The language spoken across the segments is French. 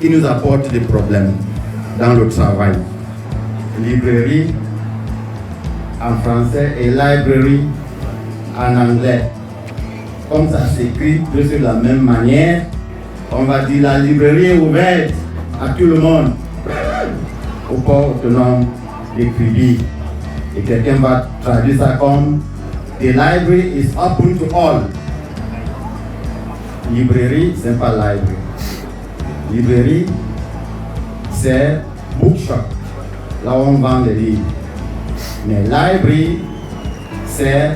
qui nous apportent des problèmes dans le travail. Librairie en français et library en anglais. Comme ça s'écrit de la même manière, on va dire la librairie est ouverte à tout le monde au port autonome de Kribi. Et quelqu'un va traduire ça comme The library is open to all. Librairie, c'est pas library. Librairie, c'est bookshop, là où on vend les livres. Mais library, c'est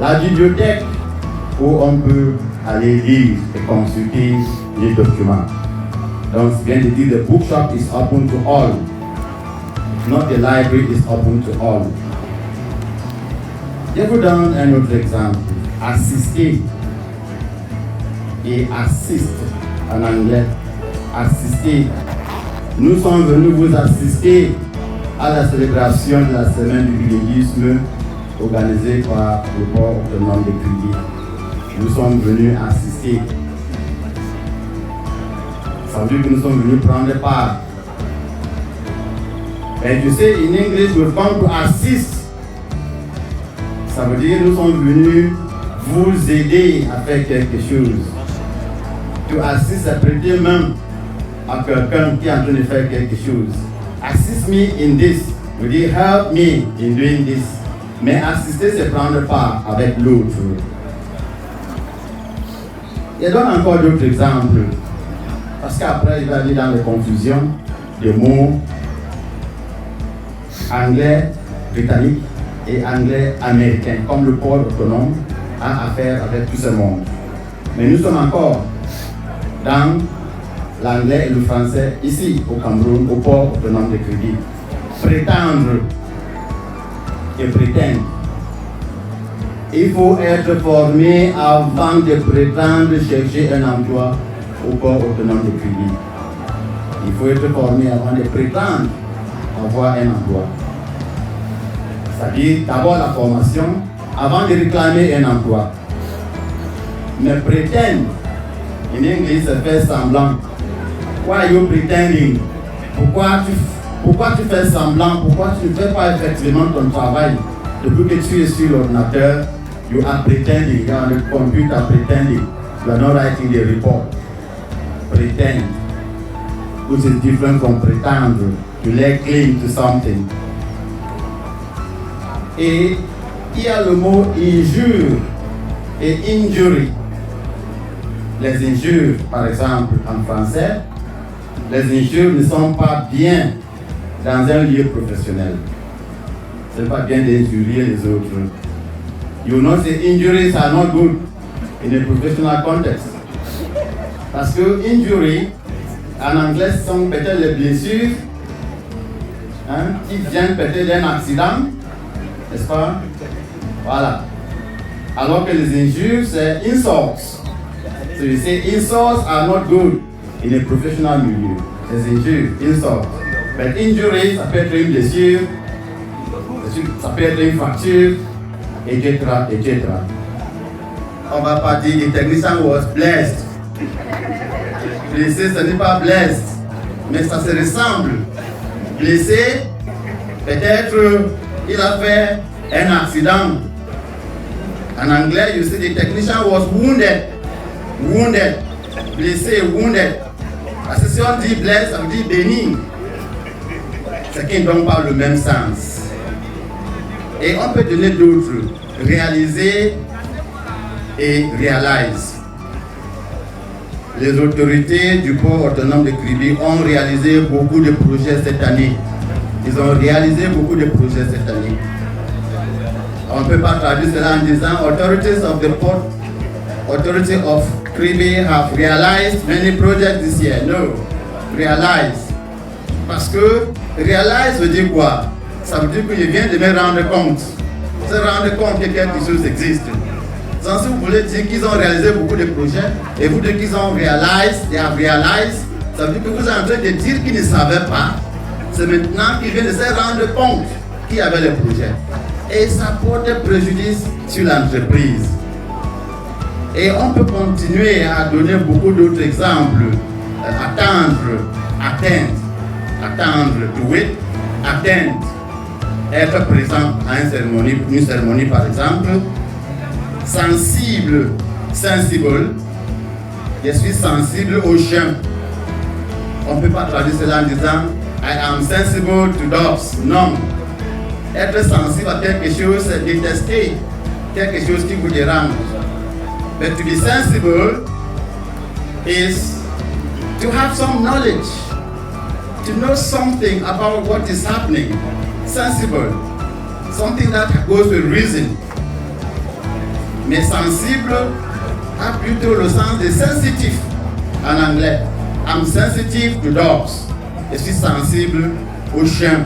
la bibliothèque où on peut aller lire et consulter les documents. Donc, je viens de dire the bookshop is open to all. Not the library is open to all. Je vous donne un autre exemple. Assister et assist en anglais. Assister. Nous sommes venus vous assister à la célébration de la semaine du bilinguisme organisée par le port autonome de Kribi. Nous sommes venus assister. Ça veut dire que nous sommes venus prendre part. And you say in English, we've come to assist. Ça veut dire que nous sommes venus vous aider à faire quelque chose. To assist, c'est prêter main à quelqu'un qui est en train de faire quelque chose. Assist me in this. Veut dire help me in doing this. Mais assister, c'est prendre part avec l'autre. Je donne encore d'autres exemples. Parce qu'après, il va aller dans les confusions des mots anglais britannique et anglais américain, comme le port autonome a affaire avec tout ce monde. Mais nous sommes encore dans l'anglais et le français ici au Cameroun, au port autonome de Kribi. Prétendre et prétendre. Il faut être formé avant de prétendre chercher un emploi au port autonome de Kribi. Il faut être formé avant de prétendre avoir un emploi. C'est-à-dire d'abord la formation avant de réclamer un emploi. Mais prétendre, en anglais, c'est faire semblant. Why are you pretending? Pourquoi tu fais semblant? Pourquoi tu ne fais pas effectivement ton travail? Depuis que tu es sur l'ordinateur, you are pretending. You are on the computer pretending. You are not writing the report. Pretend, which is different from pretendre. To lay claim to something. Et il y a le mot injure et injury. Les injures, par exemple, en français, les injures ne sont pas bien dans un lieu professionnel. Ce n'est pas bien d'injurier les autres. You know, say injuries are not good in a professional context. Parce que injury, en anglais, ce sont peut-être les blessures qui viennent peut-être d'un accident, n'est-ce pas? Voilà. Alors que les injures, c'est insults. So you say insults are not good in a professional milieu. Les injures, insults. But injuries, ça peut être une blessure, ça peut être une fracture, etc., etc. On ne va pas dire the technician was blessed. Blessé, ce n'est pas blessed, mais ça se ressemble. Blessé, peut-être il a fait un accident. En anglais, you see the technician was wounded. Wounded. Blessé, wounded. Parce que si on dit blessed, ça veut dire béni. C'est qui ne donne pas le même sens. Et on peut donner d'autres. Réaliser et réalise. Les autorités du port autonome de Kribi ont réalisé beaucoup de projets cette année. Ils ont réalisé beaucoup de projets cette année. On ne peut pas traduire cela en disant authorities of the port, authority of Kribi have realized many projects this year. No, realize. Parce que realize veut dire quoi? Ça veut dire que je viens de me rendre compte. Se rendre compte que quelque chose existe. Donc si vous voulez dire qu'ils ont réalisé beaucoup de projets et vous dites qu'ils ont realized, they have realized, ça veut dire que vous êtes en train de dire qu'ils ne savaient pas. C'est maintenant qu'ils viennent de se rendre compte qu'il y avait le projet. Et ça porte préjudice sur l'entreprise. Et on peut continuer à donner beaucoup d'autres exemples. Attendre, attendre, to wait, attendre, être présent à une cérémonie par exemple, sensible, sensible, je suis sensible au chien. On ne peut pas traduire cela en disant I am sensible to dogs. Non. Être sensible à quelque chose, c'est détester quelque chose qui vous dérange. But to be sensible is to have some knowledge, to know something about what is happening. Sensible, something that goes with reason. Mais sensible a plutôt le sens de sensitif en anglais. I'm sensitive to dogs. Je suis sensible aux chiens.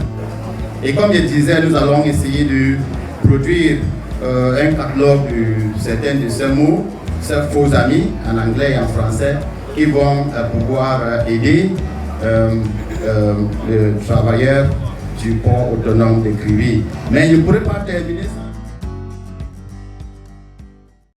Et comme je disais, nous allons essayer de produire un catalogue de certains de ces mots, ces faux amis en anglais et en français, qui vont pouvoir aider le travailleur du port autonome de Krivi. Mais je ne pourrais pas terminer sans